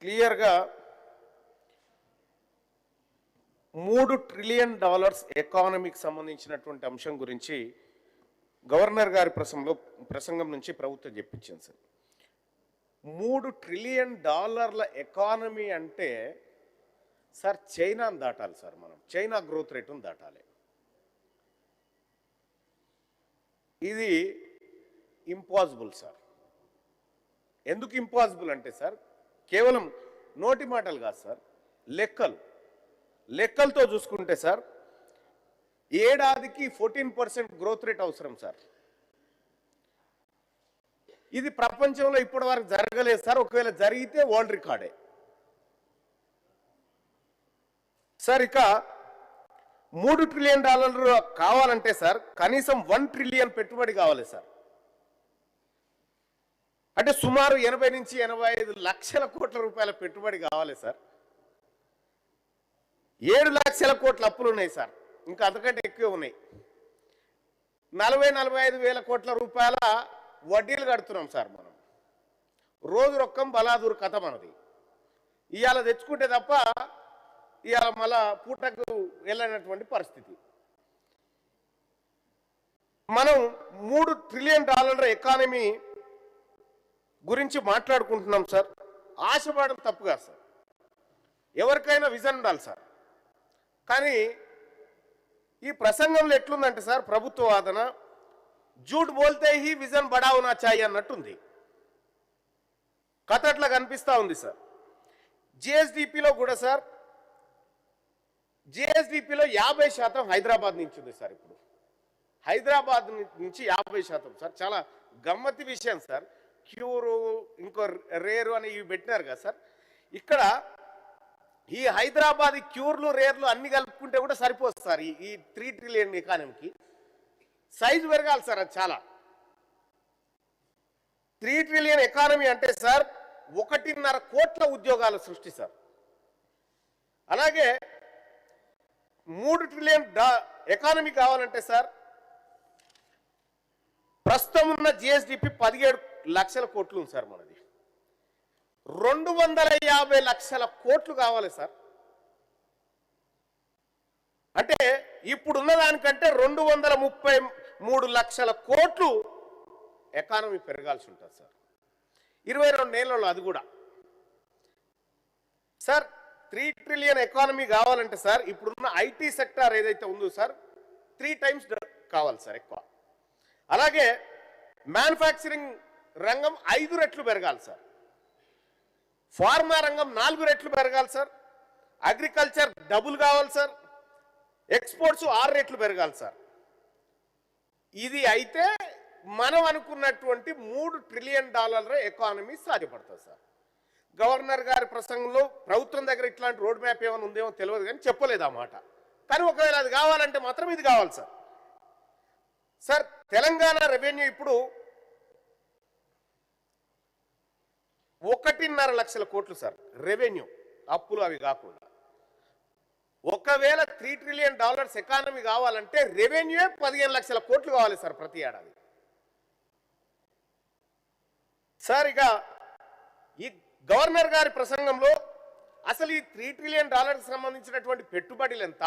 క్లియర్గా $3 ట్రిలియన్ ఎకానమీకి సంబంధించినటువంటి అంశం గురించి గవర్నర్ గారి ప్రసంగం నుంచి ప్రభుత్వం చెప్పించింది సార్. $3 ట్రిలియన్ ఎకానమీ అంటే సార్ చైనాను దాటాలి సార్. మనం చైనా గ్రోత్ రేటును దాటాలి. ఇది ఇంపాసిబుల్ సార్. ఎందుకు ఇంపాసిబుల్ అంటే సార్ కేవలం నోటి మాటలు కాదు సార్, లెక్కలతో చూసుకుంటే సార్ ఏడాదికి 14% గ్రోత్ రేట్ అవసరం సార్. ఇది ప్రపంచంలో ఇప్పటి వరకు జరగలేదు సార్. ఒకవేళ జరిగితే వరల్డ్ రికార్డే సార్. ఇక $3 ట్రిలియన్ కావాలంటే సార్ కనీసం 1 ట్రిలియన్ పెట్టుబడి కావాలి సార్. అంటే సుమారు 80 నుంచి 85 లక్షల కోట్ల రూపాయల పెట్టుబడి కావాలి సార్. 7 లక్షల కోట్ల అప్పులు ఉన్నాయి సార్. ఇంకా అంతకంటే ఎక్కువ ఉన్నాయి. 40-45 వేల కోట్ల రూపాయల వడ్డీలు కడుతున్నాం సార్. మనం రోజు రొక్కం బలాదూరు కథ మనది. ఇవాళ తెచ్చుకుంటే తప్ప ఇవాళ మళ్ళా పూటకు వెళ్ళినటువంటి పరిస్థితి. మనం $3 ట్రిలియన్ ఎకానమీ గురించి మాట్లాడుకుంటున్నాం సార్. ఆశపడడం తప్పు కాదు సార్. ఎవరికైనా విజన్ ఉండాలి సార్. కానీ ఈ ప్రసంగంలో ఎట్లుందంటే సార్ ప్రభుత్వ వాదన జూట్ బోల్తే హీ విజన్ బడావునా చాయి అన్నట్టుంది. కథ అట్లా కనిపిస్తూ ఉంది సార్. జిఎస్డిపిలో కూడా సార్ జిఎస్డిపిలో 50% హైదరాబాద్ నుంచి ఉంది సార్. ఇప్పుడు హైదరాబాద్ నుంచి 50% సార్. చాలా గమ్మత్తి విషయం సార్. క్యూరు ఇంకో రేరు అని ఇవి పెట్టినారు కదా సార్. ఇక్కడ ఈ హైదరాబాద్ క్యూర్లు రేర్లు అన్ని కలుపుకుంటే కూడా సరిపోతుంది సార్. ఈ 3 ట్రిలియన్ ఎకానమీకి సైజు పెరగాలి సార్. అది చాలా 3 ట్రిలియన్ ఎకానమీ అంటే సార్ 1.5 కోట్ల ఉద్యోగాల సృష్టి సార్. అలాగే 3 ట్రిలియన్ ఎకానమీ కావాలంటే సార్ ప్రస్తుతం ఉన్న జిఎస్డిపి 17 లక్షల కోట్లు ఉంది సార్. మనది 250 లక్షల కోట్లు కావాలి సార్. అంటే ఇప్పుడున్న దానికంటే 233 లక్షల కోట్లు ఎకానమీ పెరగాల్సి ఉంటుంది సార్ 22 ఏళ్లలో. అది కూడా సార్ 3 ట్రిలియన్ ఎకానమీ కావాలంటే సార్ ఇప్పుడున్న ఐటీ సెక్టార్ ఏదైతే ఉందో సార్ 3 టైమ్స్ కావాలి సార్ ఎక్కువ. అలాగే మ్యానుఫ్యాక్చరింగ్ రంగం 5 రెట్లు పెరగాలి సార్. ఫార్మా రంగం 4 రెట్లు పెరగాలి సార్. అగ్రికల్చర్ డబుల్ కావాలి సార్. ఎక్స్పోర్ట్స్ 6 రెట్లు పెరగాలి సార్. ఇది అయితే మనం అనుకున్నటువంటి $3 ట్రిలియన్ ఎకానమీ సాధ్యపడుతుంది సార్. గవర్నర్ గారి ప్రసంగంలో ప్రభుత్వం దగ్గర ఇట్లాంటి రోడ్ మ్యాప్ ఏమైనా ఉందేమో తెలియదు కానీ చెప్పలేదు ఆ మాట. కానీ ఒకవేళ అది కావాలంటే మాత్రం ఇది కావాలి సార్. సార్ తెలంగాణ రెవెన్యూ ఇప్పుడు 1.5 లక్షల కోట్లు సార్ రెవెన్యూ, అప్పులు అవి కాకుండా. ఒకవేళ $3 ట్రిలియన్ ఎకానమీ కావాలంటే రెవెన్యూ 15 లక్షల కోట్లు కావాలి సార్ ప్రతి ఏడాది సార్. ఇక ఈ గవర్నర్ గారి ప్రసంగంలో అసలు ఈ $3 ట్రిలియన్ సంబంధించినటువంటి పెట్టుబడులు ఎంత,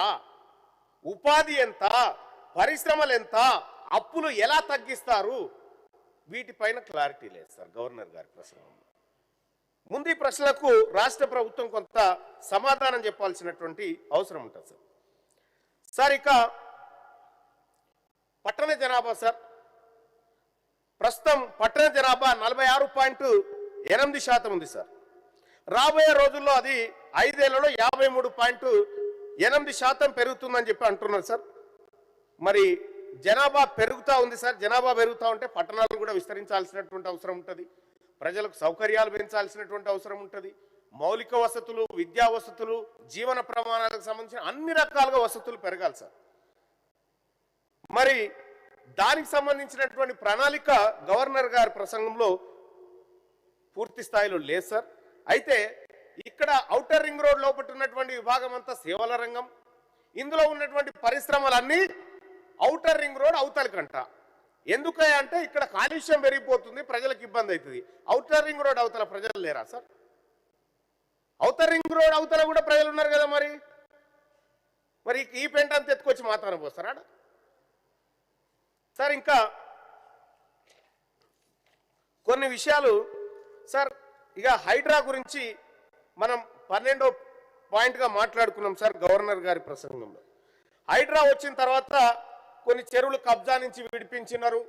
ఉపాధి ఎంత, పరిశ్రమలు ఎంత, అప్పులు ఎలా తగ్గిస్తారు, వీటిపైన క్లారిటీ లేదు సార్ గవర్నర్ గారి ప్రసంగంలో. ముందు ఈ ప్రశ్నలకు రాష్ట్ర ప్రభుత్వం కొంత సమాధానం చెప్పాల్సినటువంటి అవసరం ఉంటుంది సార్. సార్ ఇక పట్టణ జనాభా సార్ ప్రస్తుతం పట్టణ జనాభా 46.8% ఉంది సార్. రాబోయే రోజుల్లో అది 5 ఏళ్లలో 53.8% పెరుగుతుందని చెప్పి అంటున్నారు సార్. మరి జనాభా పెరుగుతూ ఉంది సార్. జనాభా పెరుగుతూ ఉంటే పట్టణాలు కూడా విస్తరించాల్సినటువంటి అవసరం ఉంటుంది. ప్రజలకు సౌకర్యాలు పెంచాల్సినటువంటి అవసరం ఉంటుంది. మౌలిక వసతులు, విద్యా వసతులు, జీవన ప్రమాణాలకు సంబంధించిన అన్ని రకాలుగా వసతులు పెరగాలి సార్. మరి దానికి సంబంధించినటువంటి ప్రణాళిక గవర్నర్ గారి ప్రసంగంలో పూర్తి స్థాయిలో లేదు సార్. అయితే ఇక్కడ ఔటర్ రింగ్ రోడ్ లోపల ఉన్నటువంటి విభాగం అంతా సేవల రంగం. ఇందులో ఉన్నటువంటి పరిశ్రమలన్నీ ఔటర్ రింగ్ రోడ్ అవతలకంట. ఎందుకంటే ఇక్కడ కాలుష్యం పెరిగిపోతుంది, ప్రజలకు ఇబ్బంది అవుతుంది. ఔటర్ రింగ్ రోడ్ అవతల ప్రజలు లేరా సార్? ఔటర్ రింగ్ రోడ్ అవతల కూడా ప్రజలు ఉన్నారు కదా మరి ఈ పెంట అంత ఎత్తుకొచ్చి మాత్రం పోస్తారా సార్? ఇంకా కొన్ని విషయాలు సార్, ఇక హైడ్రా గురించి మనం 12వ పాయింట్గా మాట్లాడుకున్నాం సార్ గవర్నర్ గారి ప్రసంగంలో. హైడ్రా వచ్చిన తర్వాత కొన్ని చెరువులు కబ్జా నుంచి విడిపించినారు,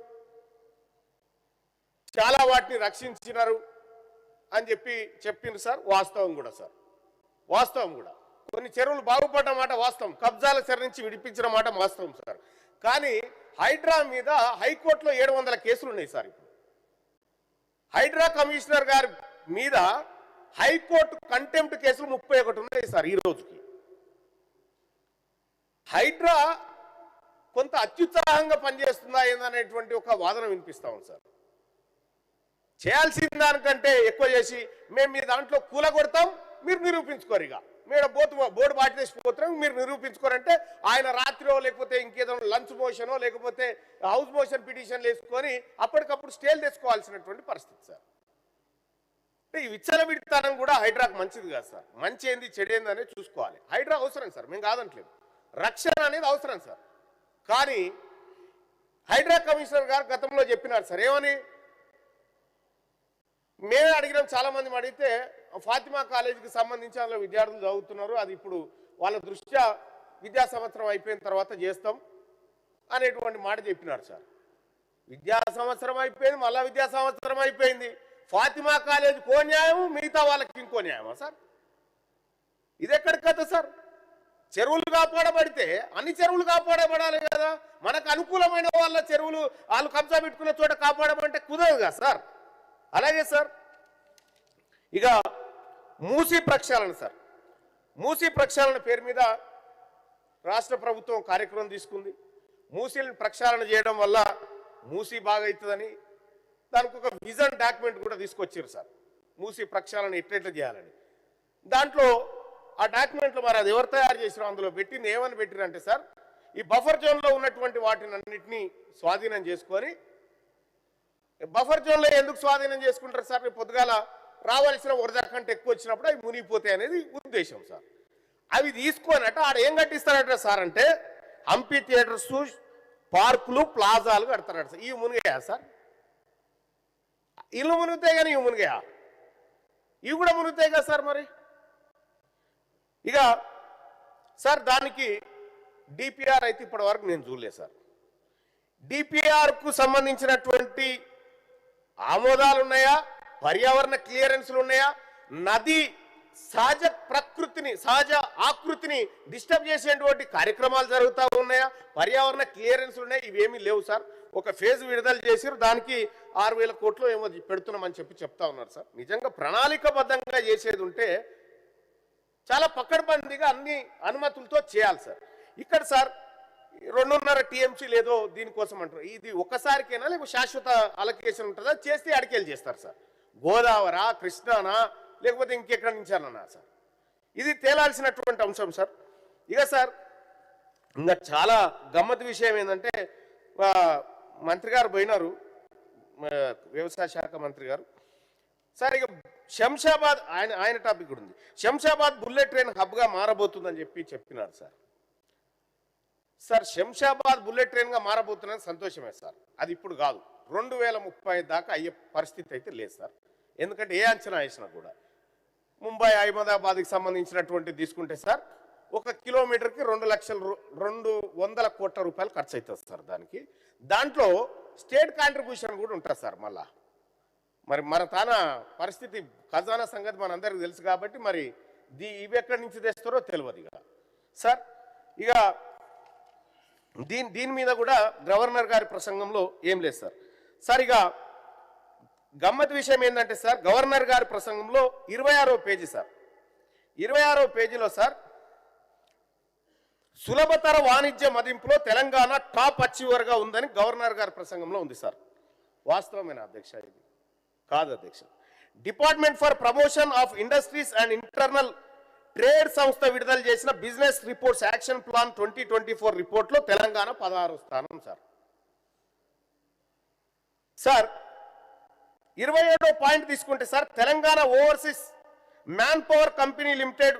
చాలా వాటిని రక్షించినారు అని చెప్పింది సార్. వాస్తవం కూడా సార్, వాస్తవం కూడా. కొన్ని చెరువులు బాగుపడ్డ మాట వాస్తవం, కబ్జాల చెర నుంచి విడిపించిన మాట వాస్తవం సార్. కానీ హైడ్రా మీద హైకోర్టులో 700 కేసులు ఉన్నాయి సార్. ఇప్పుడు హైడ్రా కమిషనర్ గారి మీద హైకోర్టు కంటెంప్ట్ కేసులు 31 ఉన్నాయి సార్ ఈ రోజుకి. హైడ్రా కొంత అత్యుత్సాహంగా పనిచేస్తుందా ఏందనేటువంటి ఒక వాదన వినిపిస్తా ఉంది సార్. చేయాల్సిన దానికంటే ఎక్కువ చేసి మేము మీ దాంట్లో కూలగొడతాం, మీరు నిరూపించుకోరు, ఇక మీరు బోర్డు బాటిలేసిపోతాం, మీరు నిరూపించుకోరంటే ఆయన రాత్రిలో లేకపోతే ఇంకేదో లంచ్ మోషనో లేకపోతే హౌస్ మోషన్ పిటిషన్లు వేసుకొని అప్పటికప్పుడు స్టేలు తెచ్చుకోవాల్సినటువంటి పరిస్థితి సార్. అంటే ఈ విచ్చలవిడితనం కూడా హైడ్రాకు మంచిది కాదు సార్. మంచి ఏంది చెడేంది అనేది చూసుకోవాలి. హైడ్రా అవసరం సార్, మేము కాదంటలేదు, రక్షణ అనేది అవసరం సార్. కానీ హైడ్రా కమిషనర్ గారు గతంలో చెప్పినారు సార్, ఏమని మేమే అడిగినాం, చాలా మంది అడిగితే ఫాతిమా కాలేజీకి సంబంధించి అందులో విద్యార్థులు చదువుతున్నారు, అది ఇప్పుడు వాళ్ళ దృష్ట్యా విద్యా సంవత్సరం అయిపోయిన తర్వాత చేస్తాం అనేటువంటి మాట చెప్పినారు సార్. విద్యా సంవత్సరం అయిపోయింది, మళ్ళా విద్యా సంవత్సరం అయిపోయింది, ఫాతిమా కాలేజీకి ఓ న్యాయం, మిగతా వాళ్ళకి ఇంకో న్యాయమా సార్? ఇది ఎక్కడి కథ సార్? చెరువులు కాపాడబడితే అన్ని చెరువులు కాపాడబడాలి కదా. మనకు అనుకూలమైన వాళ్ళ చెరువులు వాళ్ళు కబ్జా పెట్టుకున్న చోట కాపాడమంటే కుదరదు కదా సార్. అలాగే సార్, ఇక మూసీ ప్రక్షాళన సార్, మూసీ ప్రక్షాళన పేరు మీద రాష్ట్ర ప్రభుత్వం కార్యక్రమం తీసుకుంది. మూసీలను ప్రక్షాళన చేయడం వల్ల మూసీ బాగా అవుతుందని దానికి ఒక విజన్ డాక్యుమెంట్ కూడా తీసుకొచ్చారు సార్, మూసీ ప్రక్షాళన ఎట్లెట్లా చేయాలని. దాంట్లో ఆ డాక్యుమెంట్లో మరి అది ఎవరు తయారు చేసినా అందులో పెట్టింది ఏమని పెట్టిరంటే సార్, ఈ బఫర్ జోన్లో ఉన్నటువంటి వాటిని అన్నింటినీ స్వాధీనం చేసుకొని, బఫర్ జోన్లో ఎందుకు స్వాధీనం చేసుకుంటారు సార్? పొద్దుగాల రావాల్సిన వరద కంటే ఎక్కువ వచ్చినప్పుడు అవి మునిగిపోతాయి అనేది ఉద్దేశం సార్. అవి తీసుకొనట ఆడ ఏం కట్టిస్తారట సార్ అంటే అంపీ థియేటర్స్, పార్కులు, ప్లాజాలు కడతారట సార్. ఇవి మునిగాయా సార్? ఇల్లు మునుగుతాయి కానీ ఇవి మునిగాయా? ఇవి కూడా మునుగుతాయి కదా సార్. మరి ఇక సార్ దానికి డిపిఆర్ అయితే ఇప్పటి వరకు నేను చూడలేదు సార్. డిపిఆర్కు సంబంధించినటువంటి ఆమోదాలు ఉన్నాయా, పర్యావరణ క్లియరెన్స్లు ఉన్నాయా, నది సహజ ప్రకృతిని సహజ ఆకృతిని డిస్టర్బ్ చేసేటువంటి కార్యక్రమాలు జరుగుతూ ఉన్నాయా, పర్యావరణ క్లియరెన్స్లు ఉన్నాయి, ఇవేమీ లేవు సార్. ఒక ఫేజ్ విడుదల చేసారు, దానికి 6,000 కోట్లు ఏమో పెడుతున్నామని చెప్తా ఉన్నారు సార్. నిజంగా ప్రణాళికబద్ధంగా చేసేది ఉంటే చాలా పకడ్బందీగా అన్ని అనుమతులతో చేయాలి సార్. ఇక్కడ సార్ 2.5 టీఎంసీ లేదో దీనికోసం అంటారు. ఇది ఒక్కసారికైనా లేకపోతే శాశ్వత అలొకేషన్ ఉంటుందా? చేస్తే అడికేలు చేస్తారు సార్. గోదావరా, కృష్ణానా, లేకపోతే ఇంకెక్కడి నుంచానన్నా సార్? ఇది తేలాల్సినటువంటి అంశం సార్. ఇక సార్ ఇంకా చాలా గమ్మత్ విషయం ఏంటంటే, మంత్రి గారు పోయినారు, వ్యవసాయ శాఖ మంత్రి గారు సార్. ఇక శంషాబాద్ ఆయన టాపిక్ కూడా ఉంది. శంషాబాద్ బుల్లెట్ ట్రైన్ హబ్గా మారబోతుందని చెప్పినారు సార్. సార్ శంషాబాద్ బుల్లెట్ ట్రైన్గా మారబోతున్నది సంతోషమే సార్. అది ఇప్పుడు కాదు, 2030 దాకా అయ్యే పరిస్థితి అయితే లేదు సార్. ఎందుకంటే ఏ అంచనా వేసినా కూడా ముంబై అహ్మదాబాద్కి సంబంధించినటువంటి తీసుకుంటే సార్ 1 కిలోమీటర్కి 200 కోట్ల రూపాయలు ఖర్చు అవుతుంది సార్. దాంట్లో స్టేట్ కాంట్రిబ్యూషన్ కూడా ఉంటుంది సార్. మరి మన తాన పరిస్థితి ఖజానా సంగతి మనందరికీ తెలుసు కాబట్టి మరి ఇవి ఎక్కడి నుంచి తెస్తారో తెలియదు ఇక సార్. ఇక దీని మీద కూడా గవర్నర్ గారి ప్రసంగంలో ఏం లేదు సార్. సార్ ఇక గమ్మత్ విషయం ఏంటంటే సార్, గవర్నర్ గారి ప్రసంగంలో 26వ పేజీ సార్, 26వ పేజీలో సార్ సులభతర వాణిజ్య మదింపులో తెలంగాణ టాప్ అచీవర్గా ఉందని గవర్నర్ గారి ప్రసంగంలో ఉంది సార్. వాస్తవమైన అధ్యక్ష? ఇది కాదు అధ్యక్ష. Department for promotion of industries and internal trade సంస్థ విడుదల చేసిన బిజినెస్ రిపోర్ట్స్ యాక్షన్ ప్లాన్ 2024 రిపోర్ట్లో తెలంగాణ 16వ స్థానం సార్. సార్ 27వ పాయింట్ తీసుకుంటే sir, Telangana overseas man power company limited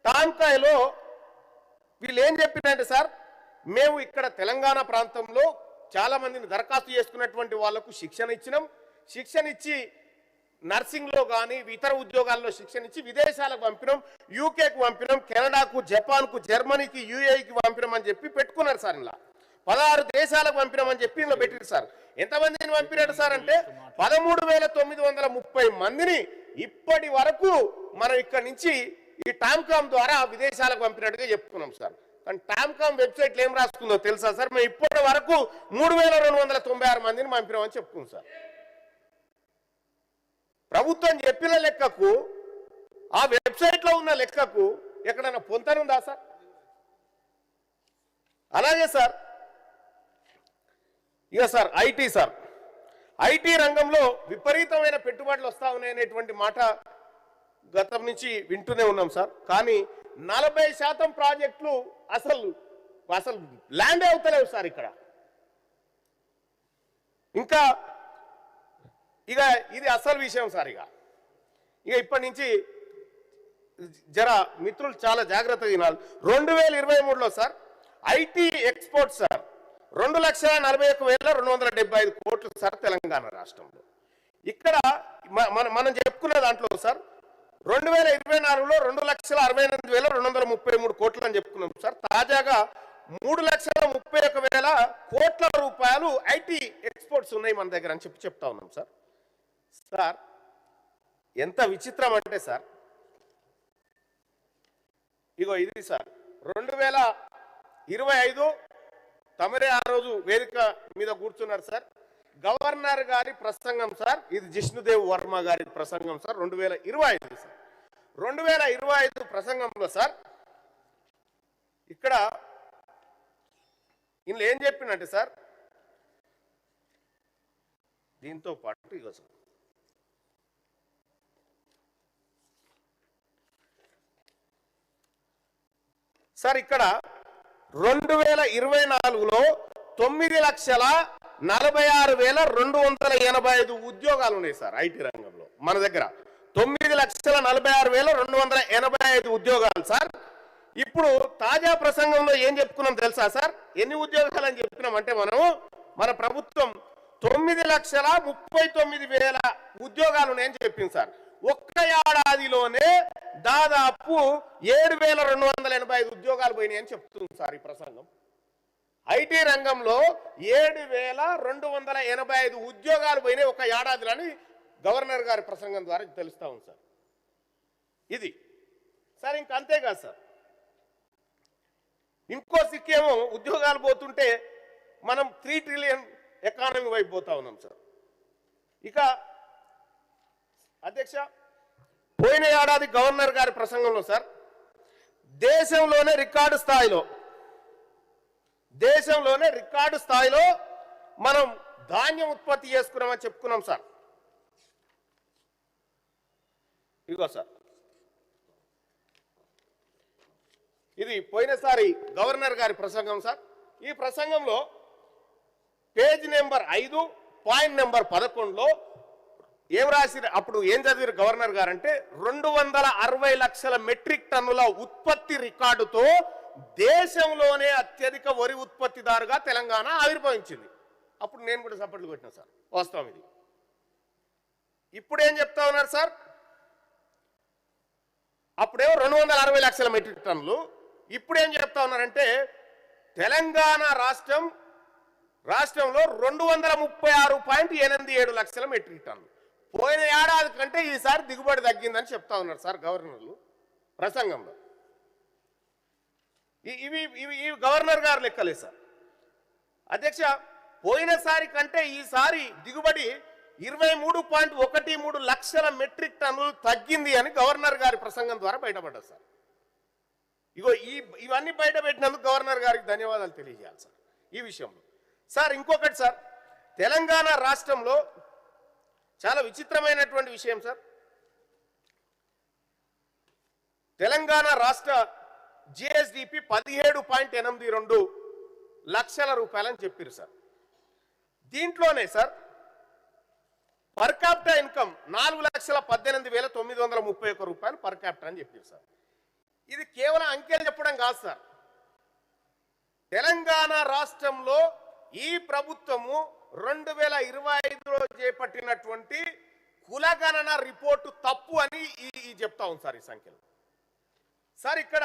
టాంకాయలో వీళ్ళు ఏం చెప్పినంటే సార్, మేము ఇక్కడ తెలంగాణ ప్రాంతంలో చాలా మందిని దరఖాస్తు చేసుకున్నటువంటి వాళ్లకు శిక్షణ ఇచ్చినాం. శిక్షణ ఇచ్చి నర్సింగ్లో కానీ ఇతర ఉద్యోగాల్లో శిక్షణ ఇచ్చి విదేశాలకు పంపినాం, యూకేకు పంపినాం, కెనడాకు, జపాన్కు, జర్మనీకి, యూఏఈకి పంపినాం అని చెప్పి పెట్టుకున్నారు సార్. ఇలా 16 దేశాలకు పంపినామని చెప్పి ఇలా పెట్టారు సార్. ఎంతమందిని పంపినాడు సార్ అంటే 13,930 మందిని ఇప్పటి వరకు మనం ఇక్కడి నుంచి ఈ టామ్కామ్ ద్వారా విదేశాలకు పంపినట్టుగా చెప్పుకున్నాం సార్. కానీ టామ్కామ్ వెబ్సైట్లో ఏం రాసుకుందో తెలుసా సార్? మేము ఇప్పటి వరకు 3,296 మందిని పంపినామని చెప్పుకున్నాం సార్. ప్రభుత్వం చెప్పిన లెక్కకు ఆ వెబ్సైట్లో ఉన్న లెక్కకు ఎక్కడైనా పొంతనుందా సార్? అలాగే సార్ ఇక సార్ ఐటీ రంగంలో విపరీతమైన పెట్టుబడులు వస్తా ఉన్నాయనేటువంటి మాట గతం నుంచి వింటూనే ఉన్నాం సార్. కానీ 40% ప్రాజెక్టులు అసలు ల్యాండ్ అవుతలేవు సార్ ఇక్కడ. ఇంకా ఇక ఇది అసలు విషయం సార్. ఇక ఇప్పటి నుంచి జర మిత్రులు చాలా జాగ్రత్తగా వినాలి. 2023లో సార్ ఐటీ ఎక్స్పోర్ట్ సార్ 2,41,275 కోట్లు సార్ తెలంగాణ రాష్ట్రంలో. ఇక్కడ మనం చెప్పుకున్న దాంట్లో సార్ 2024లో 2,68,233 కోట్లు అని చెప్పుకున్నాం సార్. తాజాగా 3,31,000 కోట్ల రూపాయలు ఐటీ ఎక్స్పోర్ట్స్ ఉన్నాయి మన దగ్గర అని చెప్తా ఉన్నాం సార్. సార్ ఎంత విచిత్రం అంటే సార్, ఇగో ఇది సార్ 2025 తమరే ఆ రోజు వేదిక మీద కూర్చున్నారు సార్. గవర్నర్ గారి ప్రసంగం సార్, ఇది జిష్ణుదేవ్ వర్మ గారి ప్రసంగం సార్ 2025 సార్. 2025 ప్రసంగంలో సార్ ఇక్కడ ఇందులో ఏం చెప్పిందంటే సార్, దీంతో పాటు ఇగో సార్ ఇక్కడ 2024లో 9,46,285 ఉద్యోగాలు ఉన్నాయి సార్ ఐటీ రంగంలో మన దగ్గర. 9,46,285 ఉద్యోగాలు సార్. ఇప్పుడు తాజా ప్రసంగంలో ఏం చెప్పుకున్నాం తెలుసా సార్? ఎన్ని ఉద్యోగాలు అని చెప్పుకున్నాం అంటే మన ప్రభుత్వం 9,39,000 ఉద్యోగాలు ఉన్నాయని చెప్పింది సార్. ఒక్క ఏడాదిలోనే దాదాపు 7,285 ఉద్యోగాలు పోయినాయి అని చెప్తుంది సార్ ఈ ప్రసంగం. ఐటీ రంగంలో 7,285 ఉద్యోగాలు పోయినాయి ఒక ఏడాదిలోని గవర్నర్ గారి ప్రసంగం ద్వారా తెలుస్తా ఉంది సార్. ఇది సార్ ఇంకా అంతేకాదు సార్, ఇంకో సిక్కేమో ఉద్యోగాలు పోతుంటే మనం 3 ట్రిలియన్ ఎకానమీ వైపు పోతా ఉన్నాం సార్. ఇక అధ్యక్ష, పోయిన ఏడాది గవర్నర్ గారి ప్రసంగంలో సార్ దేశంలోనే రికార్డు స్థాయిలో మనం ధాన్యం ఉత్పత్తి చేసుకున్నామని చెప్పుకున్నాం సార్. ఇదిగో సార్, ఇది పోయినసారి గవర్నర్ గారి ప్రసంగం సార్. ఈ ప్రసంగంలో పేజ్ నెంబర్ 5 పాయింట్ నెంబర్ 11లో ఏం రాసిరు, అప్పుడు ఏం చదివారు గవర్నర్ గారు అంటే 260 లక్షల మెట్రిక్ టన్నుల ఉత్పత్తి రికార్డుతో దేశంలోనే అత్యధిక వరి ఉత్పత్తిదారుగా తెలంగాణ ఆవిర్భవించింది. అప్పుడు నేను కూడా సపోర్ట్లు కొట్టినా సార్, వాస్తవం ఇది. ఇప్పుడు ఏం చెప్తా ఉన్నారు సార్? అప్పుడేమో 260 లక్షల మెట్రిక్ టన్నులు, ఇప్పుడు ఏం చెప్తా ఉన్నారంటే తెలంగాణ రాష్ట్రంలో 236.87 లక్షల మెట్రిక్ టన్నులు. పోయిన ఏడాది కంటే ఈసారి దిగుబడి తగ్గిందని చెప్తా ఉన్నారు సార్ గవర్నర్లు ప్రసంగంలో. ఇవి గవర్నర్ గారు లెక్కలే సార్. అధ్యక్ష, పోయినసారి కంటే ఈసారి దిగుబడి 23.13 లక్షల మెట్రిక్ టన్నులు తగ్గింది అని గవర్నర్ గారి ప్రసంగం ద్వారా బయటపడ్డారు సార్. ఇగో ఇవన్నీ బయట పెట్టినందుకు గవర్నర్ గారికి ధన్యవాదాలు తెలియజేయాలి సార్ ఈ విషయంలో. సార్ ఇంకొకటి సార్, తెలంగాణ రాష్ట్రంలో చాలా విచిత్రమైనటువంటి విషయం సార్. తెలంగాణ రాష్ట్ర జిఎస్డిపి 17.82 లక్షల రూపాయలని చెప్పారు సార్. దీంట్లోనే సార్ పర్ క్యాపిటల్ ఇన్కమ్ 4,18,931 రూపాయలు పర్ క్యాపిటల్ అని చెప్పారు సార్. ఇది కేవలం అంకెలు చెప్పడం కాదు సార్. తెలంగాణ రాష్ట్రంలో ఈ ప్రభుత్వము 2025లో చేపట్టినటువంటి కులగణన రిపోర్టు తప్పు అని చెప్తా ఉంది సార్. ఈ సంఖ్యలు సార్ ఇక్కడ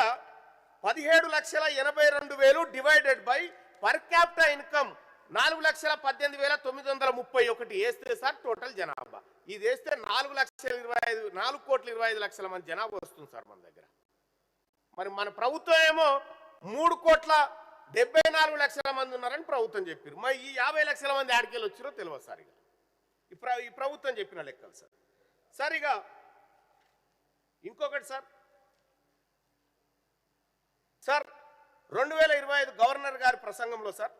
17,82,000 divided by per capital income 4,18,931 వేస్తే సార్ టోటల్ జనాభా ఇది వేస్తే 4,25,00,000 మంది జనాభా వస్తుంది సార్ మన దగ్గర. మరి మన ప్రభుత్వం ఏమో 3,74,00,000 మంది ఉన్నారని ప్రభుత్వం చెప్పారు. మరి ఈ 50,00,000 మంది ఆడికెళ్ళి వచ్చిరో తెలియదు సార్. ఇక ఈ ప్రభుత్వం చెప్పిన లెక్కలు సార్. సార్ ఇక ఇంకొకటి సార్ 2025 గవర్నర్ గారి ప్రసంగంలో సార్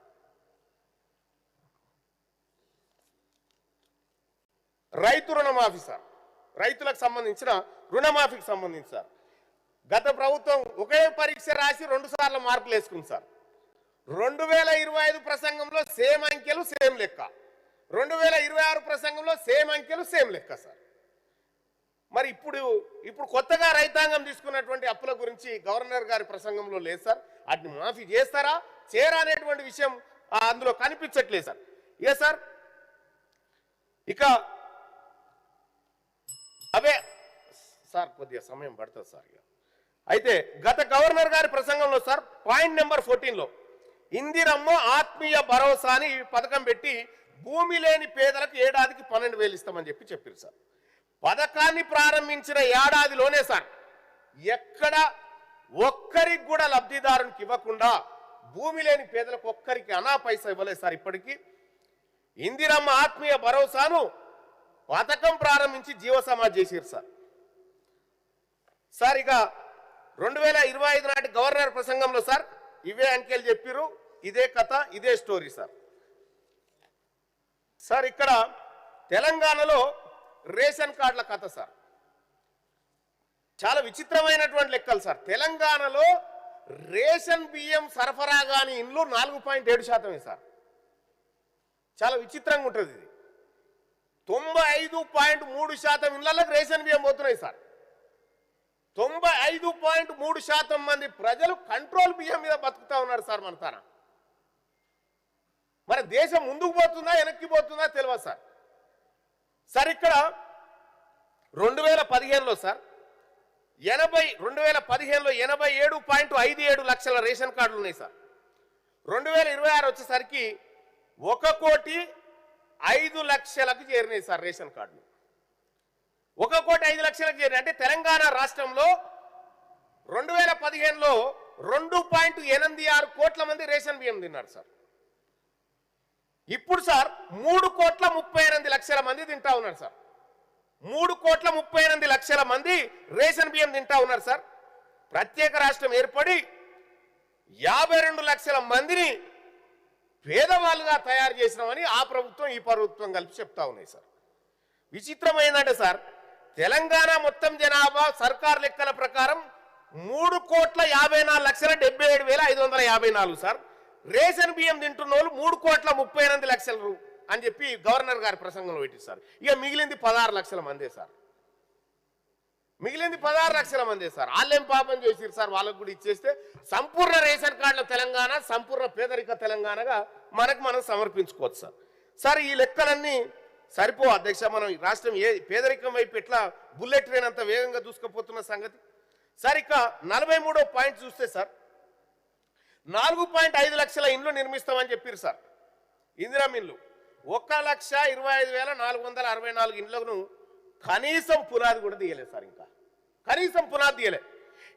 రైతు రుణమాఫీ సార్, రైతులకు సంబంధించిన రుణమాఫీకి సంబంధించి సార్ గత ప్రభుత్వం ఒకే పరీక్ష రాసి 2 సార్లు మార్కులు వేసుకుంది సార్. 2025 ప్రసంగంలో సేమ్ అంకెలు సేమ్ లెక్క, 2026 ప్రసంగంలో సేమ్ అంకెలు సేమ్ లెక్క సార్. మరి ఇప్పుడు కొత్తగా రైతాంగం తీసుకున్నటువంటి అప్పుల గురించి గవర్నర్ గారి ప్రసంగంలో లేదు సార్. వాటిని మాఫీ చేస్తారా చేయరా అనేటువంటి విషయం అందులో కనిపించట్లేదు సార్. ఇక సార్ ఇక అవే సార్ కొద్దిగా సమయం పడుతుంది సార్. అయితే గత గవర్నర్ గారి ప్రసంగంలో సార్ పాయింట్ నెంబర్ 14లో ఇందిరమ్మ ఆత్మీయ భరోసా అని పథకం పెట్టి భూమి లేని పేదలకు ఏడాదికి 12,000 ఇస్తామని చెప్పారు సార్. పథకాన్ని ప్రారంభించిన ఏడాదిలోనే సార్ ఎక్కడ ఒక్కరికి కూడా లబ్ధిదారునికి ఇవ్వకుండా భూమి లేని పేదలకు ఒక్కరికి అనా పైసా ఇవ్వలేదు సార్. ఇప్పటికీ ఇందిరమ్మ ఆత్మీయ భరోసాను పథకం ప్రారంభించి జీవ సమాజ్ చేశారు సార్. సార్ ఇక 2025 నాటి గవర్నర్ ప్రసంగంలో సార్ ఇవే అంకెలు చెప్పారు, ఇదే కథ ఇదే స్టోరీ సార్. సార్ ఇక్కడ తెలంగాణలో రేషన్ కార్డుల కథ సార్ చాలా విచిత్రమైనటువంటి లెక్కలు సార్. తెలంగాణలో రేషన్ బియ్యం సరఫరా కాని ఇండ్లు 4.7% సార్. చాలా విచిత్రంగా ఉంటుంది ఇది. 95.3% ఇళ్లకు రేషన్ బియ్యం పోతున్నాయి సార్. 95.3% మంది ప్రజలు కంట్రోల్ బియ్యం మీద బతుకుతా ఉన్నారు సార్ మన తన. మరి దేశం ముందుకు పోతుందా వెనక్కి పోతుందా తెలియదు సార్. సార్ ఇక్కడ 2015లో సార్ 87.57 లక్షల రేషన్ కార్డులు ఉన్నాయి సార్. 2026 వచ్చేసరికి 1,05,00,000కు చేరినాయి సార్ రేషన్ కార్డులు. 1,05,00,000కు చేరినాయి అంటే తెలంగాణ రాష్ట్రంలో 2015లో 2.86 కోట్ల మంది రేషన్ బియ్యం తిన్నారు సార్. ఇప్పుడు సార్ 3,38,00,000 మంది తింటా ఉన్నారు సార్. 3,38,00,000 మంది రేషన్ బియ్యం తింటా ఉన్నారు సార్. ప్రత్యేక రాష్ట్రం ఏర్పడి 52 లక్షల మందిని పేదవాళ్ళుగా తయారు చేసినామని ఆ ప్రభుత్వం ఈ ప్రభుత్వం కలిపి చెప్తా ఉన్నాయి సార్. విచిత్రమైందంటే సార్ తెలంగాణ మొత్తం జనాభా సర్కార్ లెక్కల ప్రకారం 3,54,77,554 సార్. రేషన్ బియ్యం తింటున్న వాళ్ళు 3,38,00,000 అని చెప్పి గవర్నర్ గారి ప్రసంగంలో పెట్టి సార్. ఇక మిగిలింది 16 లక్షల మందే సార్. మిగిలింది 16 లక్షల మందే సార్. వాళ్ళేం పాపం చేసిరు సార్, వాళ్ళకు కూడా ఇచ్చేస్తే సంపూర్ణ రేషన్ కార్డుల తెలంగాణ, సంపూర్ణ పేదరిక తెలంగాణగా మనం సమర్పించుకోవచ్చు సార్. సార్ ఈ లెక్కలన్నీ సరిపో అధ్యక్ష. మనం రాష్ట్రం పేదరికం వైపు ఎట్లా బుల్లెట్ ట్రైన్ అంత వేగంగా దూసుకుపోతున్న సంగతి సార్. ఇక 43వ పాయింట్ చూస్తే సార్ 4.5 లక్షల ఇండ్లు నిర్మిస్తామని చెప్పారు సార్. ఇందిరమ్మ ఇండ్లు 1,25,464 ఇండ్లను కనీసం పునాది కూడా తీయలేదు సార్. ఇంకా కనీసం పునాది తీయలే.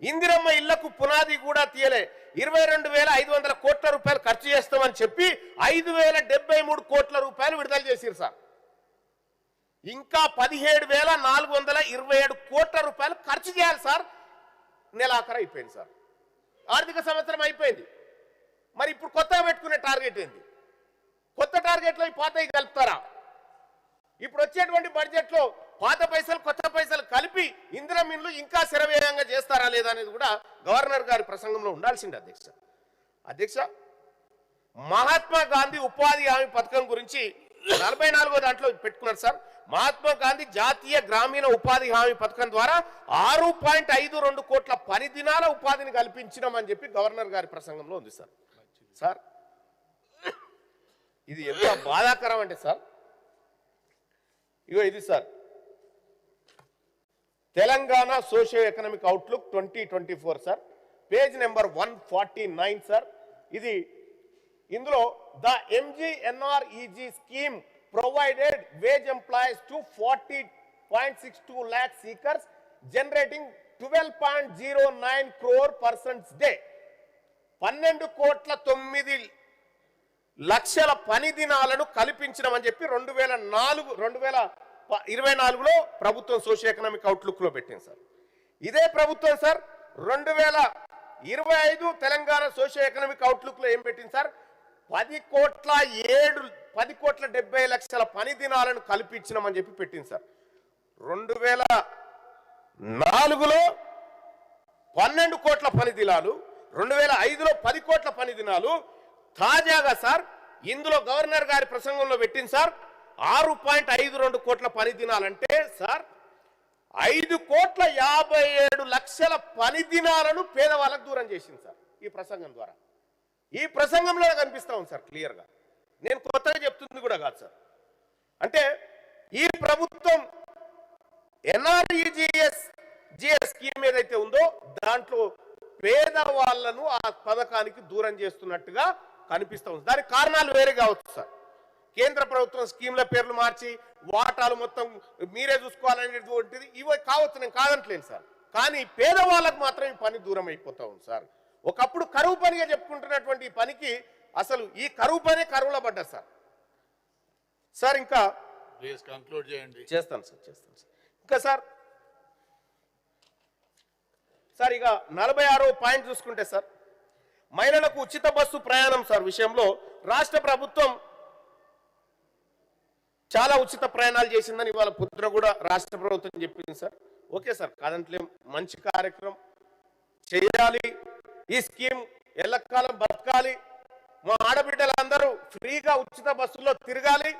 ఇందిరమ్మ ఇళ్లకు పునాది కూడా తీయలే. 22,500 కోట్ల రూపాయలు ఖర్చు చేస్తామని చెప్పి 5,073 కోట్ల రూపాయలు విడుదల చేశారు సార్. ఇంకా 17,427 కోట్ల రూపాయలు ఖర్చు చేయాలి సార్. నెలాఖరు అయిపోయింది సార్. ఆర్థిక సంవత్సరం అయిపోయింది. మరి ఇప్పుడు కొత్తగా పెట్టుకునే టార్గెట్ ఏంది? కొత్త టార్గెట్లో ఈ పాతవి కలుపుతారా? ఇప్పుడు వచ్చేటువంటి బడ్జెట్లో పాత పైసలు కొత్త పైసలు కలిపి ఇందిరమ్మ ఇండ్లు ఇంకా శరవేగంగా చేస్తారా లేదా అనేది కూడా గవర్నర్ గారి ప్రసంగంలో ఉండాల్సింది అధ్యక్ష. మహాత్మా గాంధీ ఉపాధి హామీ పథకం గురించి 44వ దాంట్లో పెట్టుకున్నారు సార్. మహాత్మా గాంధీ జాతీయ గ్రామీణ ఉపాధి హామీ పథకం ద్వారా 6.52 కోట్ల పని దినాల ఉపాధిని కల్పించినామని చెప్పి గవర్నర్ గారి ప్రసంగంలో ఉంది సార్. సార్ ఇది ఎంత బాధాకరం అంటే సార్, ఇగో ఇది sir Telangana socio economic outlook 2024 sir, page number 149 sir. ఇది ఇందులో the MGNREG scheme provided wage employees to 40.62 lakh seekers generating 12.09 crore persons day. 12.9 లక్షల పని దినాలను కల్పించడం చెప్పి 2024లో ప్రభుత్వం సోషియో ఎకనామిక్ అవుట్లుక్ లో పెట్టింది సార్. ఇదే ప్రభుత్వం sir 2025 Telangana socio economic outlook లో ఏం పెట్టింది సార్, 10.70 లక్షల పని దినాలను కల్పించినామని చెప్పి పెట్టింది సార్. 2004లో 12 కోట్ల పని దినాలు, 2005లో 10 కోట్ల పని దినాలు. తాజాగా సార్ ఇందులో గవర్నర్ గారి ప్రసంగంలో పెట్టింది సార్ 6.52 కోట్ల పని దినాలంటే సార్ 5.57 లక్షల పని దినాలను పేదవాళ్ళకు దూరం చేసింది సార్ ఈ ప్రసంగం ద్వారా. ఈ ప్రసంగంలో కనిపిస్తా ఉంది సార్ క్లియర్గా, నేను కొత్తగా చెప్తుంది కూడా కాదు సార్. అంటే ఈ ప్రభుత్వం NREGS స్కీమ్ ఏదైతే ఉందో దాంట్లో పేదవాళ్లను ఆ పథకానికి దూరం చేస్తున్నట్టుగా కనిపిస్తా ఉంది. దానికి కారణాలు వేరే కావచ్చు సార్. కేంద్ర ప్రభుత్వం స్కీమ్ల పేర్లు మార్చి వాటాలు మొత్తం మీరే చూసుకోవాలనేటువంటిది ఇవి కావచ్చు, నేను కాదంటలేను సార్. కానీ పేదవాళ్ళకు మాత్రం ఈ పని దూరం అయిపోతా ఉంది సార్. ఒకప్పుడు కరువు పనిగా చెప్పుకుంటున్నటువంటి ఈ పనికి అసలు ఈ కరువు పనే కరువులో పడ్డా సార్. సార్ ఇంకా కంక్లూడ్ చేయండి. చేస్తాను సార్. ఇంకా సార్ ఇక 46వ పాయింట్ చూసుకుంటే సార్ మహిళలకు ఉచిత బస్సు ప్రయాణం సార్ విషయంలో రాష్ట్ర ప్రభుత్వం చాలా ఉచిత ప్రయాణాలు చేసిందని ఇవాళ పొద్దున కూడా రాష్ట్ర ప్రభుత్వం చెప్పింది సార్. ఓకే సార్, కాదంటలేం, మంచి కార్యక్రమం చేయాలి. ఈ స్కీమ్ ఎల్లకాలం బతకాలి. మా ఆడబిడ్డలందరూ ఫ్రీగా ఉచిత బస్సులో తిరగాలి.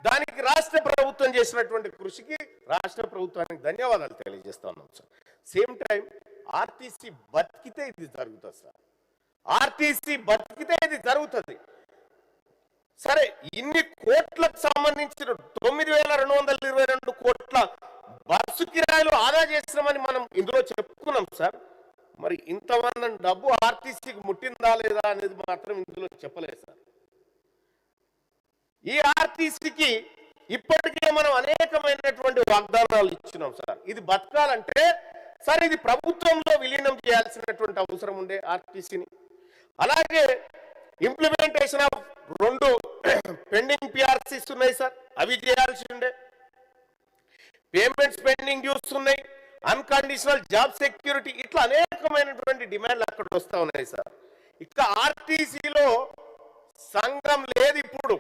దానికి రాష్ట్ర ప్రభుత్వం చేసినటువంటి కృషికి రాష్ట్ర ప్రభుత్వానికి ధన్యవాదాలు తెలియజేస్తా ఉన్నాం సార్. సేమ్ టైం ఆర్టీసీ బతికితే ఇది జరుగుతుంది సార్. ఆర్టీసీ బతికితే ఇది జరుగుతుంది. సరే, ఇన్ని కోట్లకు సంబంధించిన 9,222 కోట్ల బస్సు కిరాయిలు ఆదా చేసినామని మనం ఇందులో చెప్పుకున్నాం సార్. మరి ఇంతమంది డబ్బు ఆర్టీసీకి ముట్టిందా లేదా అనేది మాత్రం ఇందులో చెప్పలేదు సార్. ఈ ఆర్టీసీకి ఇప్పటికే మనం అనేకమైనటువంటి వాగ్దానాలు ఇచ్చినాం సార్. ఇది బతకాలంటే సార్ ఇది ప్రభుత్వంలో విలీనం చేయాల్సినటువంటి అవసరం ఉండే ఆర్టీసీని. అలాగే ఇంప్లిమెంటేషన్ ఆఫ్ 2 పెండింగ్ పిఆర్సీస్ ఉన్నాయి సార్, అవి చేయాల్సి ఉండే. పేమెంట్స్ పెండింగ్ డ్యూస్ ఉన్నాయి, అన్కండిషనల్ జాబ్ సెక్యూరిటీ, ఇట్లా అనేకమైనటువంటి డిమాండ్లు అక్కడ వస్తూ ఉన్నాయి సార్. ఇక ఆర్టీసీలో సంఘం లేదు. ఇప్పుడు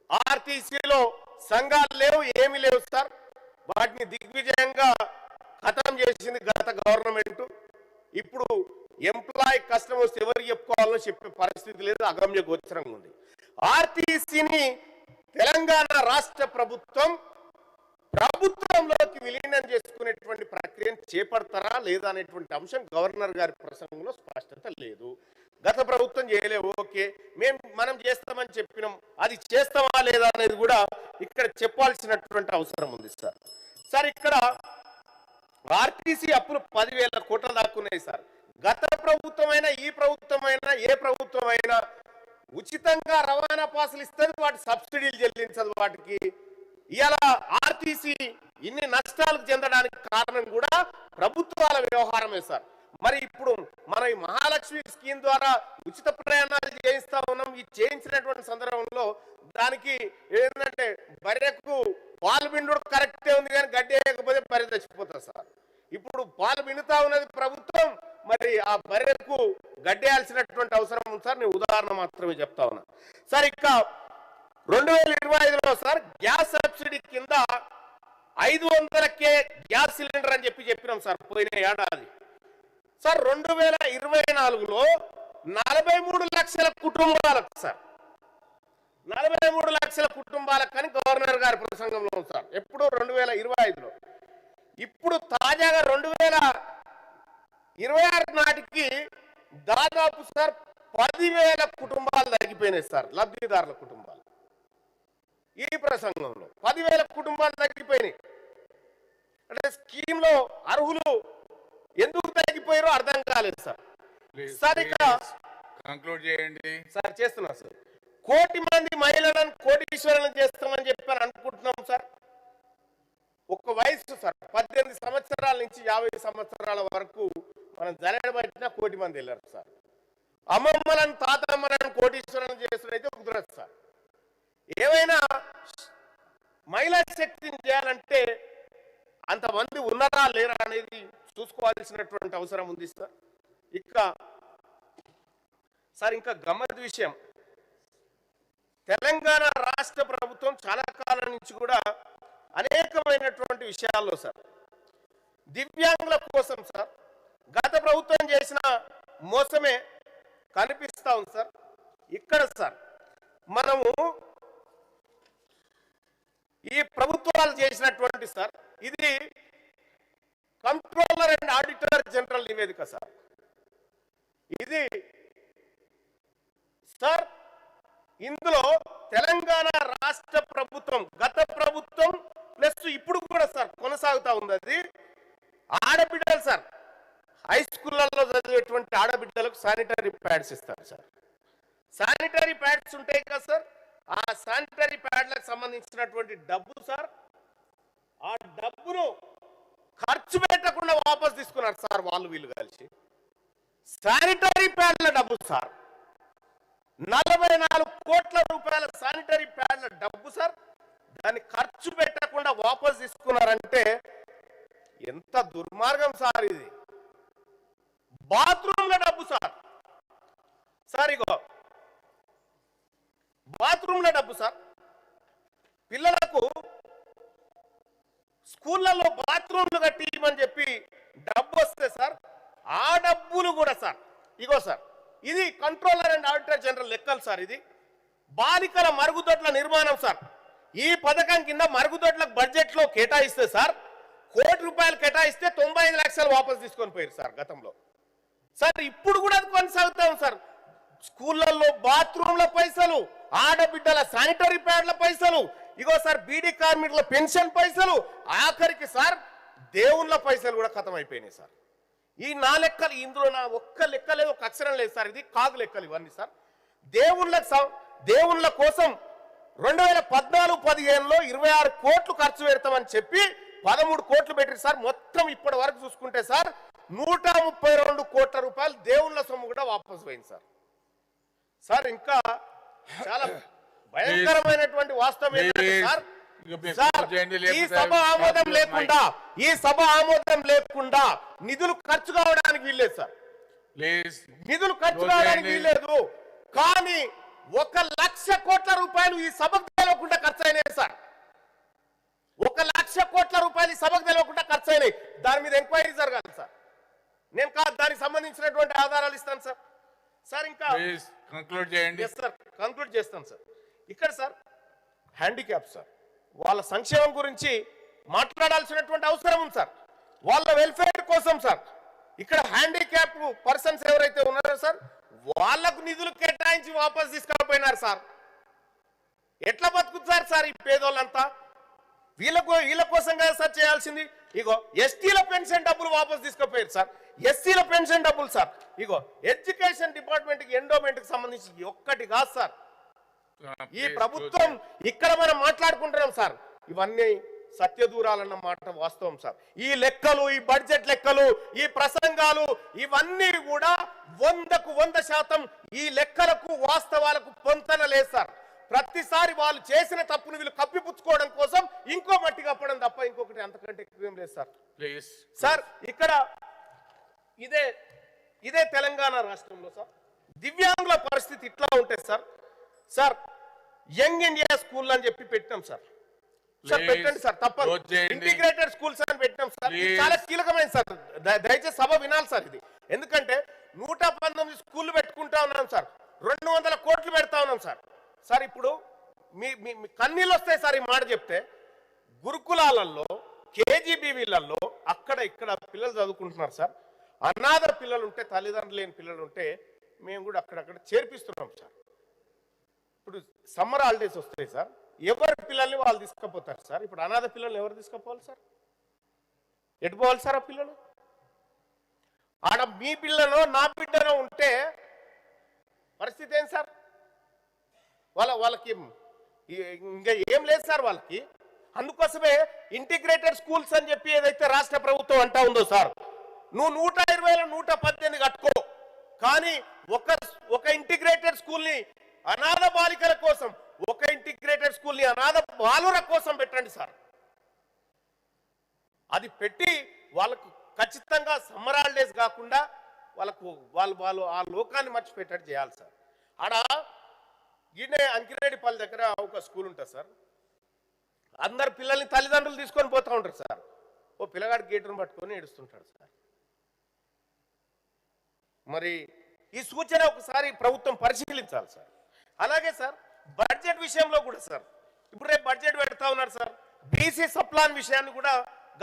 ఆర్టీసీలో సంఘాలు లేవు, ఏమీ లేవు సార్. వాటిని దిగ్విజయంగా ఖతం చేసింది గత గవర్నమెంట్. ఇప్పుడు ఎంప్లాయ్ కస్టమర్స్ ఎవరు చెప్పుకోవాలో చెప్పే పరిస్థితి లేదు, అగమ్య గోచరంగా ఉంది. ఆర్టీసీని తెలంగాణ రాష్ట్ర ప్రభుత్వంలోకి విలీనం చేసుకునేటువంటి ప్రక్రియను చేపడతారా లేదా అనేటువంటి అంశం గవర్నర్ గారి ప్రసంగంలో స్పష్టత లేదు. గత ప్రభుత్వం చేయలేవు, ఓకే, మనం చేస్తామని చెప్పినాం, అది చేస్తామా లేదా అనేది కూడా ఇక్కడ చెప్పాల్సినటువంటి అవసరం ఉంది సార్. సార్ ఇక్కడ ఆర్టీసీ అప్పులు 10,000 కోట్ల దాకా ఉన్నాయి సార్. గత ప్రభుత్వమైనా ఈ ప్రభుత్వమైనా ఏ ప్రభుత్వమైనా ఉచితంగా రవాణా పాసులు ఇస్తుంది, వాటి సబ్సిడీలు చెల్లించదు వాటికి. ఇలా ఆర్టీసీ ఇన్ని నష్టాలకు చెందడానికి కారణం కూడా ప్రభుత్వాల వ్యవహారమే సార్. మరి ఇప్పుడు మన ఈ మహాలక్ష్మి స్కీమ్ ద్వారా ఉచిత ప్రయాణాలు చేయిస్తా ఉన్నాం. ఈ చేయించినటువంటి సందర్భంలో దానికి ఏంటంటే బర్రెకు పాలు పిండు కరెక్టే ఉంది, కానీ గడ్డి వేయకపోతే బర్రె చచ్చిపోతుంది సార్. ఇప్పుడు పాలు పిండుతా ఉన్నది ప్రభుత్వం, మరి ఆ బర్రెకు గడ్డేయాల్సినటువంటి అవసరం ఉంది సార్. నేను ఉదాహరణ మాత్రమే చెప్తా ఉన్నా సార్. ఇక 2025లో సార్ గ్యాస్ సబ్సిడీ కింద 500K గ్యాస్ సిలిండర్ అని చెప్పినాం సార్ పోయిన ఏడాది. సార్ 2024లో 43 లక్షల కుటుంబాలకు సార్ 43 లక్షల కుటుంబాలకు అని గవర్నర్ గారి ప్రసంగంలో ఉంది సార్. ఎప్పుడు 2025లో. ఇప్పుడు తాజాగా 2026 నాటికి దాదాపు సార్ 10,000 కుటుంబాలు తగ్గిపోయినాయి సార్, లబ్ధిదారుల కుటుంబాలు. ఈ ప్రసంగంలో 10,000 కుటుంబాలు తగ్గిపోయినాయి. అంటే స్కీమ్ లో అర్హులు ఎందుకు తగ్గిపోయారో అర్థం కాలేదు సార్. సార్ ఇక కంక్లూడ్ చేయండి సార్. చేస్తున్నా సార్. 1 కోటి మంది మహిళలను కోటీశ్వరులను చేస్తామని చెప్పి అనుకుంటున్నాం సార్. ఒక వయసు సార్ 18 సంవత్సరాల నుంచి 50 సంవత్సరాల వరకు మనం జరగబట్టిన 1 కోటి మంది వెళ్ళారు సార్. అమ్మమ్మలను తాతమ్మలను కోటీశ్వరులను చేస్తున్నైతే కుదరదు సార్. ఏమైనా మహిళా శక్తిని చేయాలంటే అంతమంది ఉన్నారా లేరా అనేది చూసుకోవాల్సినటువంటి అవసరం ఉంది సార్. ఇంకా గమ్మత్ విషయం, తెలంగాణ రాష్ట్ర ప్రభుత్వం చాలా కాలం నుంచి కూడా అనేకమైనటువంటి విషయాల్లో సార్ దివ్యాంగుల కోసం సార్ గత ప్రభుత్వం చేసిన మోసమే కనిపిస్తా ఉంది సార్. ఇక్కడ సార్ మనము ఈ ప్రభుత్వాలు చేసినటువంటి సార్ ఇది కంట్రోలర్ అండ్ ఆడిటర్ జనరల్ నివేదిక సార్. ఇది సార్ ఇందులో తెలంగాణ రాష్ట్ర ప్రభుత్వం గత ప్రభుత్వం ప్లస్ ఇప్పుడు కూడా సార్ కొనసాగుతా ఉంది. అది ఆడబిడ్డలు సార్ హై స్కూళ్ళలో చదివేటువంటి ఆడబిడ్డలకు శానిటరీ ప్యాడ్స్ ఇస్తారు సార్. శానిటరీ ప్యాడ్స్ ఉంటాయి కదా సార్, ఆ శానిటరీ ప్యాడ్లకు సంబంధించినటువంటి డబ్బు సార్, ఆ డబ్బును ఖర్చు పెట్టకుండా వాపస్ తీసుకున్నారు సార్ వాళ్ళు వీళ్ళు కలిసి. శానిటరీ ప్యాడ్ల డబ్బు సార్ 44 కోట్ల రూపాయల శానిటరీ ప్యాడ్ల డబ్బు సార్, దాన్ని ఖర్చు పెట్టకుండా వాపస్ తీసుకున్నారంటే ఎంత దుర్మార్గం సార్ ఇది. బాత్రూమ్ల డబ్బు సార్, ఇగో బాత్రూమ్ల డబ్బు సార్, పిల్లలకు స్కూళ్ళల్లో బాత్రూమ్లు కట్టిమని చెప్పి డబ్బు వస్తే సార్ ఆ డబ్బులు కూడా సార్ ఇగో సార్ ఇది కంట్రోలర్ అండ్ ఆడిటర్ జనరల్ లెక్కలు సార్. ఇది బాలికల మరుగుదొడ్ల నిర్మాణం సార్. ఈ పథకం కింద మరుగుదొడ్లకు బడ్జెట్ లో కేటాయిస్తే సార్ 1 కోటి రూపాయలు కేటాయిస్తే 95 లక్షలు వాపస్ తీసుకొని పోయారు సార్ గతంలో. సార్ ఇప్పుడు కూడా అది కొనసాగుతాం సార్. స్కూళ్ళల్లో బాత్రూమ్ల పైసలు, ఆడబిడ్డల శానిటరీ ప్యాడ్ల పైసలు, ఇగో సార్ బీడీ కార్మికుల పెన్షన్ పైసలు, ఆఖరికి సార్ దేవుళ్ళ పైసలు కూడా ఖతం అయిపోయినాయి సార్. ఈ 4 లెక్కలు, ఇందులో నా ఒక్క లెక్క లేదు, ఒక అక్షరం లేదు సార్. ఇది కాగు లెక్కలు ఇవన్నీ సార్. దేవుళ్ళ కోసం 2014-15లో 26 కోట్లు ఖర్చు పెడతామని చెప్పి 13 కోట్లు పెట్టారు సార్. మొత్తం ఇప్పటి వరకు చూసుకుంటే సార్ 132 కోట్ల రూపాయలు దేవుళ్ళ సొమ్ము కూడా వాపసు పోయింది సార్. సార్ ఇంకా చాలా భయంకరమైనటువంటి వాస్తవం ఏంటంటే సార్ ఈ సభ ఆమోదం లేకుండా నిధులు ఖర్చు కావడానికి వీల్లేదు సార్. నిధులు ఖర్చు కావడానికి వీల్లేదు. కానీ 1,00,000 కోట్ల రూపాయలు ఈ సభకు తెలియకుండా ఖర్చు అయినాయి సార్. 1,00,000 కోట్ల రూపాయలు ఈ సభకు తెలియకుండా ఖర్చు అయినాయి. దాని మీద ఎంక్వైరీ జరగాలి సార్. నేను దానికి సంబంధించినటువంటి ఆధారాలు ఇస్తాను సార్. సార్ ఇంకా కంక్లూడ్ చేయండి సార్. కంక్లూడ్ చేస్తాను సార్. ఇక్కడ సార్ హ్యాండిక్యాప్ సార్ వాళ్ళ సంక్షేమం గురించి మాట్లాడాల్సినటువంటి అవసరం ఉంది సార్. వాళ్ళ వెల్ఫేర్ కోసం సార్ ఇక్కడ హ్యాండిక్యాప్ పర్సన్స్ ఎవరైతే ఉన్నారో సార్ వాళ్లకు నిధులు కేటాయించి వాపస్ తీసుకుపోయినారు సార్. ఎట్లా బతుకుతారు సార్ ఈ పేదోళ్ళంతా? వీళ్ళ కోసం కదా సార్ చేయాల్సింది. ఇగో ఎస్టీల పెన్షన్ డబ్బులు వాపస్ తీసుకుపోయారు సార్. ఎస్సీల పెన్షన్ డబ్బులు సార్ ఇగో ఎడ్యుకేషన్ డిపార్ట్మెంట్ కి ఎండోమెంట్ కి సంబంధించి ఒక్కటి కాదు సార్. ఈ ప్రభుత్వం ఇక్కడ మనం మాట్లాడుకుంటున్నాం సార్, ఇవన్నీ సత్యదూరాలన్న మాట వాస్తవం సార్. ఈ లెక్కలు, ఈ బడ్జెట్ లెక్కలు, ఈ ప్రసంగాలు ఇవన్నీ కూడా 100% ఈ లెక్కలకు వాస్తవాలకు పొంతన లేదు సార్. ప్రతిసారి వాళ్ళు చేసిన తప్పును వీళ్ళు కప్పిపుచ్చుకోవడం కోసం ఇంకో మట్టి కప్పడం తప్ప ఇంకొకటి అంతకంటే ఎక్కువేం లేదు సార్. సార్ ఇక్కడ ఇదే తెలంగాణ రాష్ట్రంలో సార్ దివ్యాంగుల పరిస్థితి ఇట్లా ఉంటుంది sir. Sir young India school అని చెప్పి పెట్టాం సార్. సార్ పెట్టండి సార్, తప్పదు. ఇంటిగ్రేటెడ్ స్కూల్స్ అని పెట్టాం సార్. ఇది చాలా కీలకమైన సార్. దయచేసి సభ వినాలి సార్ ఇది. ఎందుకంటే 119 స్కూళ్ళు పెట్టుకుంటా ఉన్నాం సార్. 200 కోట్లు పెడతా ఉన్నాం సార్. సార్ ఇప్పుడు ఇక్కడ పిల్లలు చదువుకుంటున్నారు సార్. అనాథ పిల్లలు ఉంటే, తల్లిదండ్రులు లేని పిల్లలు ఉంటే మేము కూడా అక్కడక్కడ చేర్పిస్తున్నాం సార్. ఇప్పుడు సమ్మర్ హాలిడేస్ వస్తాయి సార్, ఎవరి పిల్లల్ని వాళ్ళు తీసుకుపోతారు సార్. ఇప్పుడు అనాథ పిల్లల్ని ఎవరు తీసుకుపోవాలి సార్? ఎటు పోవాలి సార్ ఆ పిల్లలు? ఆడ మీ పిల్లలో నా బిడ్డనో ఉంటే పరిస్థితి ఏం సార్? వాళ్ళకి ఇంకా ఏం లేదు సార్ వాళ్ళకి. అందుకోసమే ఇంటిగ్రేటెడ్ స్కూల్స్ అని చెప్పి ఏదైతే రాష్ట్ర ప్రభుత్వం అంటా ఉందో సార్, నువ్వు 120,000 118 కట్టుకో, కానీ ఒక ఇంటిగ్రేటెడ్ స్కూల్ని అనాథ బాలికల కోసం, ఒక ఇంటిగ్రేటెడ్ స్కూల్ని అనాథ బాలుర కోసం పెట్టండి సార్. అది పెట్టి వాళ్ళకు ఖచ్చితంగా సమ్మర్ హాలిడేస్ కాకుండా వాళ్ళు ఆ లోకాన్ని మర్చిపెట్టేట్టు చేయాలి సార్. ఆడ ఈయనే అంకిరెడ్డిపల్లి దగ్గర ఒక స్కూల్ ఉంటుంది సార్. అందరు పిల్లల్ని తల్లిదండ్రులు తీసుకొని పోతూ ఉంటారు సార్. ఓ పిల్లగాడు గేటును పట్టుకొని ఏడుస్తుంటాడు సార్. మరి ఈ సూచన ఒకసారి ప్రభుత్వం పరిశీలించాలి సార్. అలాగే సార్ బడ్జెట్ విషయంలో కూడా సార్, ఇప్పుడు రేపు బడ్జెట్ పెడతా ఉన్నారు సార్. బీసీ సప్లాన్ విషయాన్ని కూడా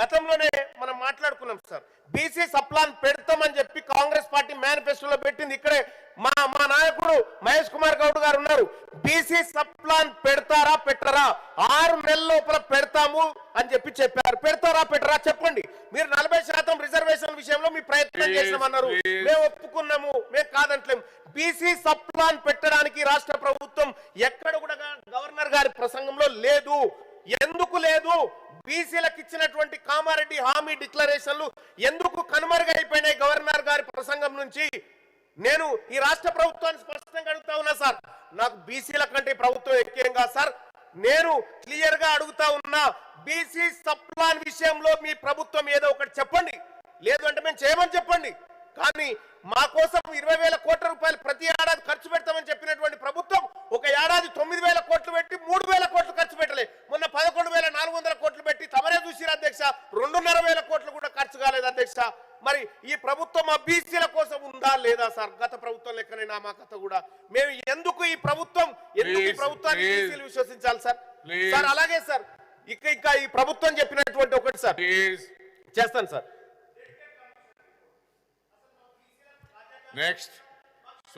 గతంలోనే మనం మాట్లాడుకున్నాం సార్. బీసీ సప్లాన్ పెడతామని చెప్పి కాంగ్రెస్ పార్టీ మేనిఫెస్టోలో పెట్టింది. ఇక్కడే మా నాయకుడు మహేష్ కుమార్ గౌడ్ గారు ఉన్నారు. బీసీ సప్లాన్ పెడతారా పెట్టరా? 6 నెలల లోపల పెడతాము అని చెప్పి చెప్పారు. పెడతారా పెట్టరా చెప్పండి. మీరు 40% రిజర్వేషన్ విషయంలో మీ ప్రయత్నం చేసామన్నారు, మేము ఒప్పుకున్నాము, మేము కాదంటలేము. బీసీ సప్లాన్ పెట్టడానికి రాష్ట్ర ప్రభుత్వం ఎక్కడ కూడా గవర్నర్ గారి ప్రసంగంలో లేదు. ఎందుకు లేదు? బీసీలకు ఇచ్చినటువంటి కామారెడ్డి హామీ డిక్లరేషన్లు ఎందుకు కనుమరుగైపోయినాయి గవర్నర్ గారి ప్రసంగం నుంచి? నేను ఈ రాష్ట్ర ప్రభుత్వాన్ని స్పష్టంగా అడుగుతా ఉన్నా సార్. నాకు బీసీల కంటే ప్రభుత్వం ఎక్కువేం కాదు సార్. నేను క్లియర్ గా అడుగుతా ఉన్నా, బీసీ సప్లాన్ విషయంలో మీ ప్రభుత్వం ఏదో ఒకటి చెప్పండి, లేదు అంటే మేము చేయమని చెప్పండి. కానీ మా కోసం 20,000 కోట్ల రూపాయలు ప్రతి ఏడాది ఖర్చు పెడతామని చెప్పినటువంటి ప్రభుత్వం ఒక ఏడాది 9,000 కోట్లు పెట్టి 3,000 కోట్లు ఖర్చు పెట్టలే. మొన్న 11,400 కోట్లు పెట్టి తమరే చూసిరు అధ్యక్ష, 2,500 కోట్లు కూడా ఖర్చు కాలేదు అధ్యక్ష. మరి ఈ ప్రభుత్వం ఆ బీసీల కోసం ఉందా లేదా సార్? గత ప్రభుత్వం లెక్కనే మా కథ కూడా. మేము ఎందుకు ఈ ప్రభుత్వాన్ని బీసీలు విశ్వసించాలి సార్? సార్ అలాగే సార్ ఇంకా ఈ ప్రభుత్వం చెప్పినటువంటి ఒకటి సార్ చేస్తాను సార్. నెక్స్ట్